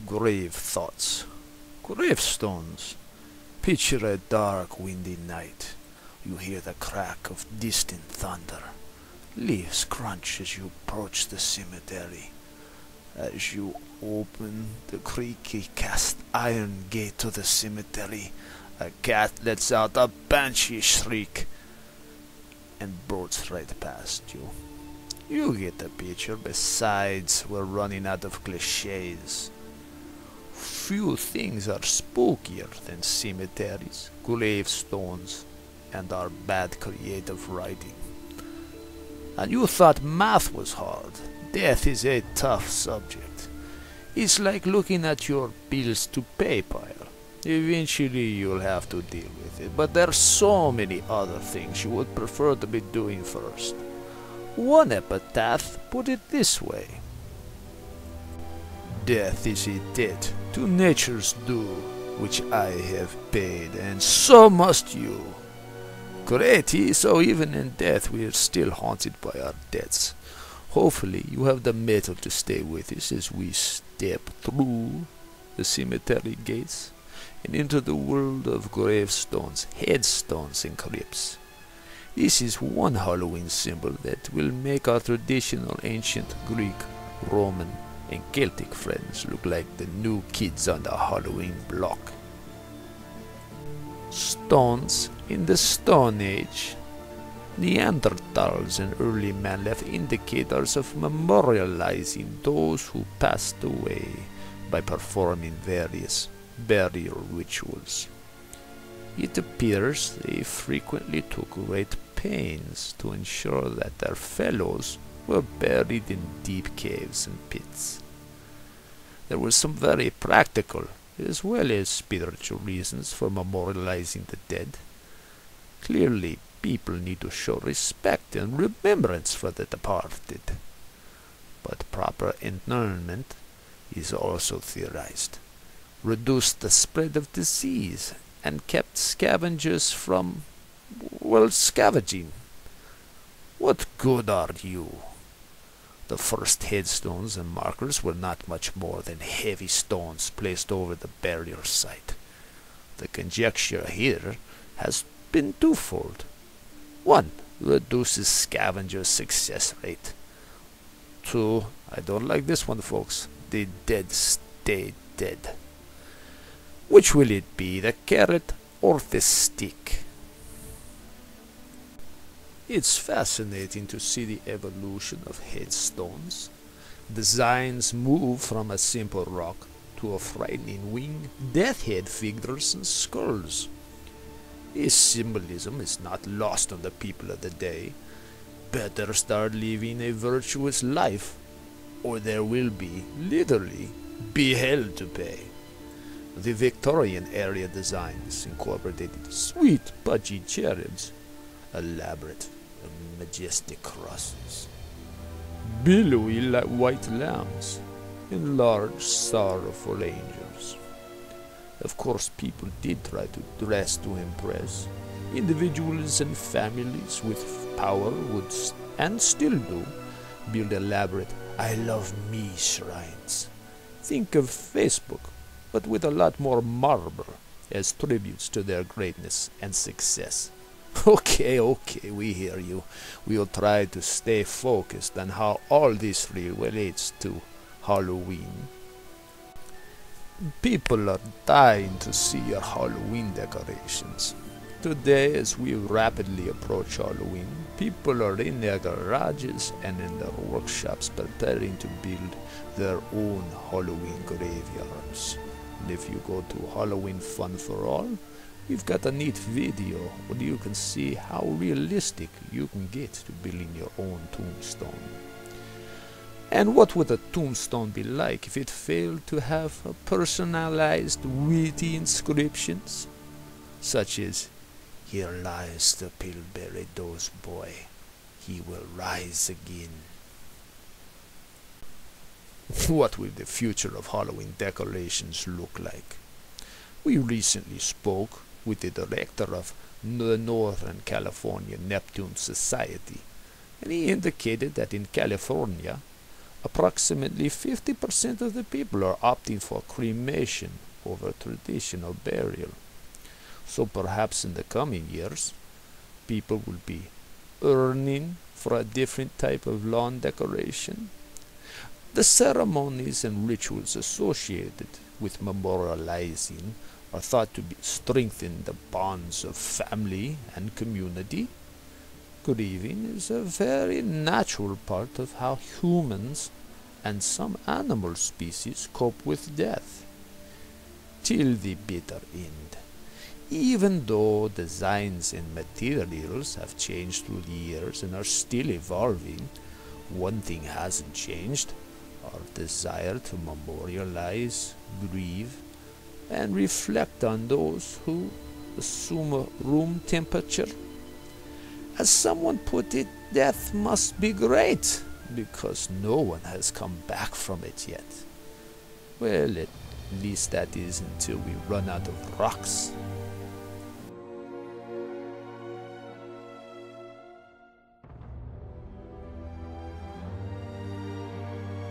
Grave thoughts. Gravestones. Picture a dark, windy night. You hear the crack of distant thunder. Leaves crunch as you approach the cemetery. As you open the creaky cast iron gate to the cemetery, a cat lets out a banshee shriek and boards right past you. You get the picture. Besides, we're running out of clichés. Few things are spookier than cemeteries, gravestones, and our bad creative writing. And you thought math was hard. Death is a tough subject. It's like looking at your bills to pay pile. Eventually you'll have to deal with it, but there are so many other things you would prefer to be doing first. One epitaph put it this way: death is a debt to nature's due, which I have paid, and so must you. Creaky, so even in death we are still haunted by our debts. Hopefully you have the metal to stay with us as we step through the cemetery gates and into the world of gravestones, headstones, and crypts. This is one Halloween symbol that will make our traditional ancient Greek, Roman, and Celtic friends look like the new kids on the Halloween block. Stones in the Stone Age. Neanderthals and early man left indicators of memorializing those who passed away by performing various burial rituals. It appears they frequently took great pains to ensure that their fellows were buried in deep caves and pits. There were some very practical as well as spiritual reasons for memorializing the dead. Clearly, people need to show respect and remembrance for the departed, but proper interment is also theorized, reduced the spread of disease, and kept scavengers from, well, scavenging. What good are you? The first headstones and markers were not much more than heavy stones placed over the burial site. The conjecture here has been twofold. One, reduces scavenger success rate. Two, I don't like this one, folks, the dead stay dead. Which will it be, the carrot or the stick? It's fascinating to see the evolution of headstones. Designs move from a simple rock to a frightening wing, death head figures, and skulls. This symbolism is not lost on the people of the day. Better start living a virtuous life, or there will be, literally, be hell to pay. The Victorian era designs incorporated sweet pudgy cherubs, elaborate and majestic crosses, billowy white lambs, and large sorrowful angels. Of course, people did try to dress to impress. Individuals and families with power would, and still do, build elaborate I love me shrines. Think of Facebook, but with a lot more marble as tributes to their greatness and success. Okay, we hear you. We'll try to stay focused on how all this relates to Halloween. People are dying to see your Halloween decorations. Today, as we rapidly approach Halloween, people are in their garages and in their workshops preparing to build their own Halloween graveyards. And if you go to Halloween Fun for All, we've got a neat video where you can see how realistic you can get to building your own tombstone. And what would a tombstone be like if it failed to have a personalized, witty inscriptions, such as, "Here lies the pillberry dose boy, he will rise again." What will the future of Halloween decorations look like? We recently spoke with the director of the Northern California Neptune Society, and he indicated that in California, Approximately 50% of the people are opting for cremation over traditional burial. So perhaps in the coming years, people will be yearning for a different type of lawn decoration. The ceremonies and rituals associated with memorializing are thought to strengthen the bonds of family and community. Grieving is a very natural part of how humans and some animal species cope with death, till the bitter end. Even though designs and materials have changed through the years and are still evolving, one thing hasn't changed: our desire to memorialize, grieve, and reflect on those who assume a room temperature. As someone put it, death must be great, because no one has come back from it yet. Well, at least that is until we run out of rocks.